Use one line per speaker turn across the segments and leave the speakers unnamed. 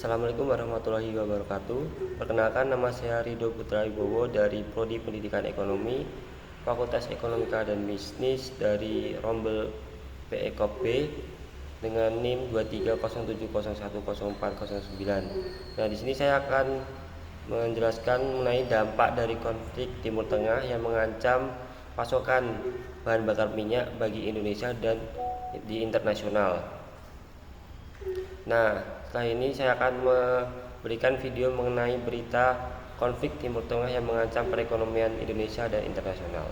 Assalamualaikum warahmatullahi wabarakatuh. Perkenalkan, nama saya Ridho Putra Wibowo dari Prodi Pendidikan Ekonomi, Fakultas Ekonomika dan Bisnis dari Rombel PEKOP B dengan NIM 2307010409. Nah, di sini saya akan menjelaskan mengenai dampak dari konflik Timur Tengah yang mengancam pasokan bahan bakar minyak bagi Indonesia dan di internasional. Nah, setelah ini saya akan memberikan video mengenai berita konflik Timur Tengah yang mengancam perekonomian Indonesia dan internasional.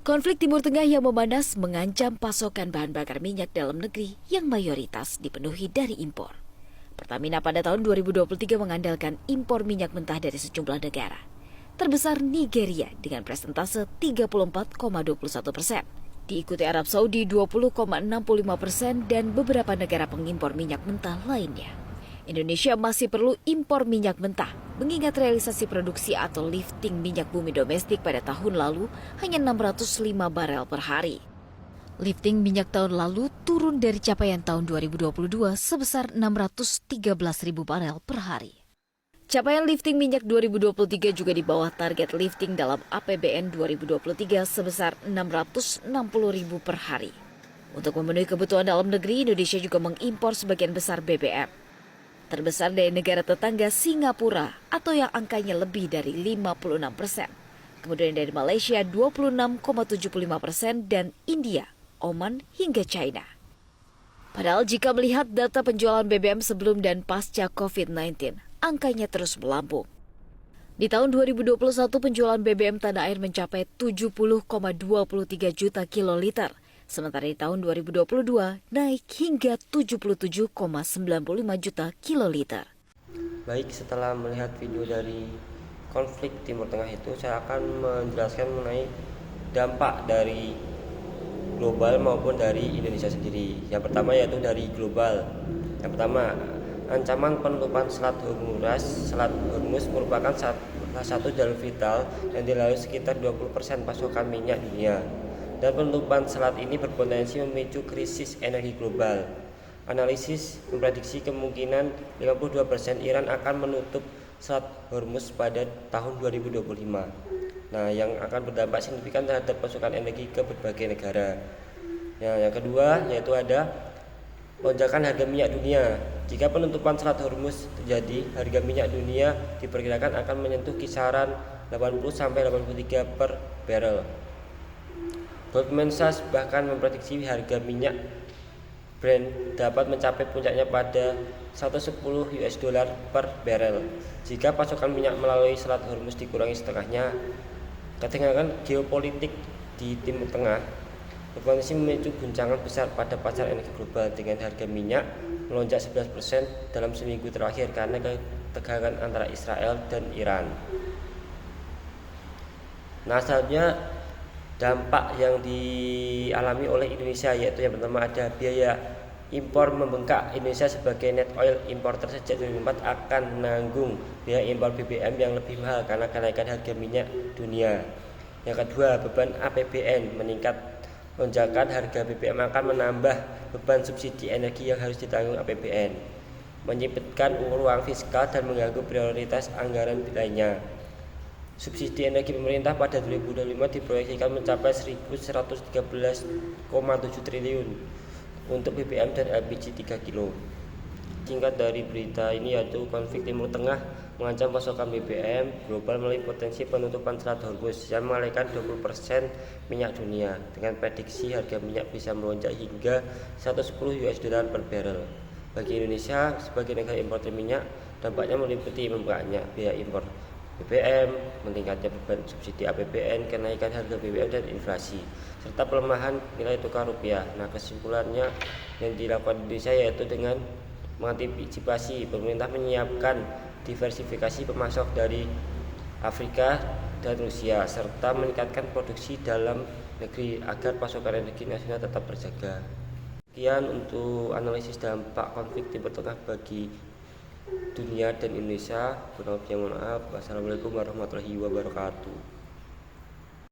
Konflik Timur Tengah yang memanas mengancam pasokan bahan bakar minyak dalam negeri yang mayoritas dipenuhi dari impor. Pertamina pada tahun 2023 mengandalkan impor minyak mentah dari sejumlah negara. Terbesar Nigeria dengan presentase 34,21%. Diikuti Arab Saudi 20,65% dan beberapa negara pengimpor minyak mentah lainnya. Indonesia masih perlu impor minyak mentah, mengingat realisasi produksi atau lifting minyak bumi domestik pada tahun lalu hanya 605 barel per hari. Lifting minyak tahun lalu turun dari capaian tahun 2022 sebesar 613.000 barel per hari. Capaian lifting minyak 2023 juga di bawah target lifting dalam APBN 2023 sebesar 660.000 per hari. Untuk memenuhi kebutuhan dalam negeri, Indonesia juga mengimpor sebagian besar BBM. Terbesar dari negara tetangga Singapura atau yang angkanya lebih dari 56%. Kemudian dari Malaysia 26,75% dan India, Oman hingga China. Padahal jika melihat data penjualan BBM sebelum dan pasca COVID-19, angkanya terus melambung. Di tahun 2021 penjualan BBM tanah air mencapai 70,23 juta kiloliter, sementara di tahun 2022 naik hingga 77,95 juta kiloliter.
Baik, setelah melihat video dari konflik Timur Tengah itu, saya akan menjelaskan mengenai dampak dari global maupun dari Indonesia sendiri. Yang pertama yaitu dari global. Yang pertama, ancaman penutupan Selat Hormuz merupakan salah satu jalur vital yang dilalui sekitar 20% pasokan minyak dunia. Dan penutupan selat ini berpotensi memicu krisis energi global. Analisis memprediksi kemungkinan 52% Iran akan menutup Selat Hormuz pada tahun 2025. Nah, yang akan berdampak signifikan terhadap pasokan energi ke berbagai negara. Yang kedua yaitu ada lonjakan harga minyak dunia. Jika penutupan Selat Hormuz terjadi, harga minyak dunia diperkirakan akan menyentuh kisaran 80-83 per barrel. Goldman Sachs bahkan memprediksi harga minyak Brent dapat mencapai puncaknya pada 110 US dollar per barrel. Jika pasokan minyak melalui Selat Hormuz dikurangi setengahnya, ketegangan geopolitik di Timur Tengah berpotensi memicu guncangan besar pada pasar energi global dengan harga minyak melonjak 11% dalam seminggu terakhir karena ketegangan antara Israel dan Iran. Nah, selanjutnya dampak yang dialami oleh Indonesia yaitu yang pertama ada biaya impor membengkak. Indonesia sebagai net oil importer sejak 2004 akan menanggung biaya impor BBM yang lebih mahal karena kenaikan harga minyak dunia. Yang kedua, beban APBN meningkat. Lonjakan harga BBM akan menambah beban subsidi energi yang harus ditanggung APBN, menyempitkan ruang fiskal dan mengganggu prioritas anggaran lainnya. Subsidi energi pemerintah pada 2025 diproyeksikan mencapai 1.113,7 triliun untuk BBM dan LPG 3 kilo. Singkat dari berita ini yaitu konflik Timur Tengah mengancam pasokan BBM global melalui potensi penutupan Selat Hormuz yang mengalihkan 20% minyak dunia dengan prediksi harga minyak bisa melonjak hingga 110 US dollar per barrel. Bagi Indonesia sebagai negara importer minyak, dampaknya meliputi membengkaknya biaya impor BBM, meningkatnya beban subsidi APBN, kenaikan harga BBM dan inflasi, serta pelemahan nilai tukar rupiah. Nah, kesimpulannya yang dilakukan Indonesia yaitu dengan mengantisipasi, pemerintah menyiapkan diversifikasi pemasok dari Afrika dan Rusia serta meningkatkan produksi dalam negeri agar pasokan energi nasional tetap terjaga. Sekian untuk analisis dampak konflik Timur Tengah bagi dunia dan Indonesia. Mohon maaf. Wassalamualaikum warahmatullahi wabarakatuh.